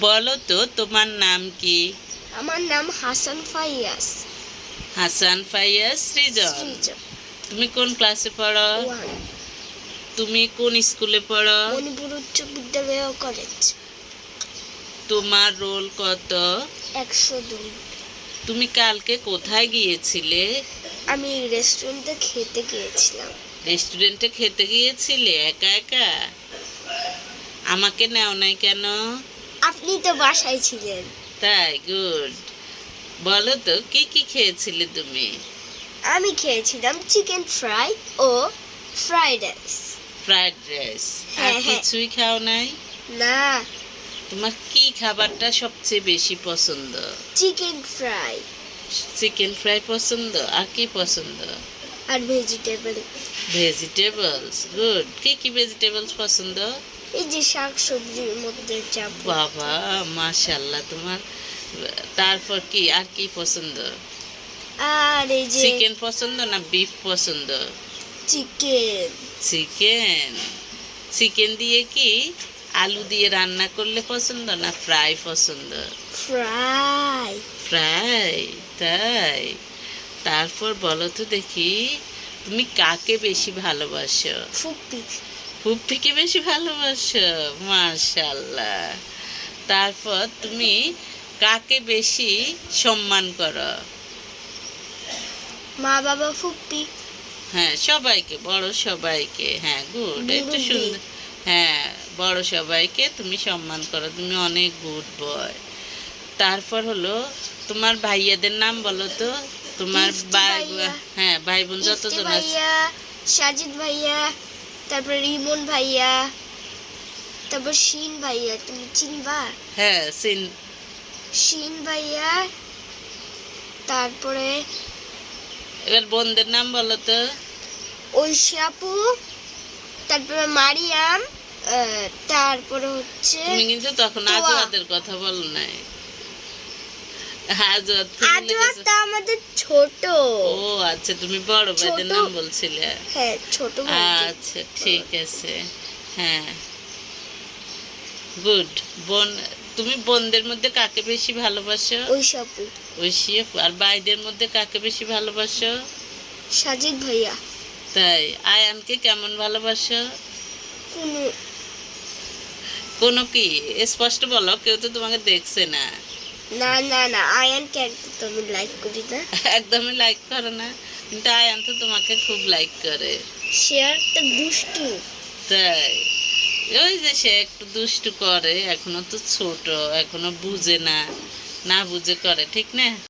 বলো তো তোমার নাম কি? আমার নাম হাসান ফাইয়াস। হাসান ফাইয়াস সৃজন। সৃজন। তুমি কোন ক্লাসে পড়ো? 1 তুমি কোন স্কুলে পড়ো? মণিপুর উচ্চ বিদ্যালয় ও কলেজ। তোমার রোল কত? 102। তুমি কালকে কোথায় গিয়েছিলে? আমি রেস্টুরেন্টে খেতে গিয়েছিলাম। রেস্টুরেন্টে খেতে গিয়েছিলে একা একা? আমাকে নেও নাই কেন? আপনি তো বাসায় ছিলেন। তাই, গুড। বলো তো কি কি খেয়েছিলে তুমি? আমি খেয়েছিলাম চিকেন ফ্রাই ও ফ্রাইড রাইস। Fried rice. আর হ্যাঁ, হ্যাঁ। কিছুই খাও নাই? না, তোমার কি খাবারটা সবচেয়ে বেশি পছন্দ? চিকেন ফ্রাই চিকেন ফ্রাই পছন্দ, আর কি পছন্দ? আর ভেজিটেবল। Vegetables, good. কি কি ভেজিটেবলস পছন্দ? এই যে শাক সবজির মধ্যে যা বাবা, মাশাআল্লাহ তোমার। তারপর কি আর কি পছন্দ? আর এই যে চিকেন পছন্দ না বিফ পছন্দ? চিকেন। চিকেন। চিকেন দিয়ে কি আলু দিয়ে রান্না করলে পছন্দ না ফ্রাই পছন্দ? ফ্রাই। ফ্রাই, তাই। তারপর বলো তো দেখি, তুমি কাকে বেশি ভালোবাসো? ফুপি। ফুপ্পিকে বেশি ভালোবাসো, মাশাআল্লাহ। তারপর তুমি কাকে বেশি সম্মান করো? মা বাবা ফুপি। হ্যাঁ, সবাইকে, বড় সবাইকে। হ্যাঁ, গুড, একটু মুরব্বি। সুন্দর। হ্যাঁ, বড় সবাইকে তুমি সম্মান করো, তুমি অনেক গুড বয়। তারপর হলো তোমার ভাইয়াদের নাম বলো তো। তোমার ইফতি ভাই, ভাইয়া। হ্যাঁ, ভাই বোন ইফতি যতজন আছে। ভাইয়া, সাজিদ ভাইয়া, তারপর রিমন ভাইয়া, তারপর শিন ভাইয়া, তুমি চিনবা? হ্যাঁ, শিন ভাইয়া, তারপরে এবার বোনদের নাম বলো তো। ঐশী আপু, তারপরে মারিয়াম, তারপরে হচ্ছে তুমি কিন্তু তখন তোয়া। আজওয়াদের কথা বলো নাই। আজওয়াদ ভুলে আজওয়াদ গেছো? তো আমাদের ছোট। ও আচ্ছা, তুমি বড় ভাইদের ছোট। নাম বলছিলে। হ্যাঁ, ছোট ভাই। আচ্ছা, ঠিক আছে। হ্যাঁ, গুড। বোন, তুমি বোনদের মধ্যে কাকে বেশি ভালোবাসো? ঐশী আপু। ঐশী আপু। আর ভাইদের মধ্যে কাকে বেশি ভালোবাসো? সাজিদ ভাইয়া। তাই। আয়ানকে কেমন ভালোবাসো? কোনো কোনো কি স্পষ্ট বলো, কেউ তো তোমাকে দেখছে না। না না না, আয়ান ক্যারেক্টার তো আমি লাইক করি না। একদমই লাইক করো না, কিন্তু আয়ান তো তোমাকে খুব লাইক করে। সে একটা দুষ্টু। তাই। ওই যে সে একটু দুষ্টু করে, এখনো তো ছোট, এখনো বুঝে না, না বুঝে করে, ঠিক না?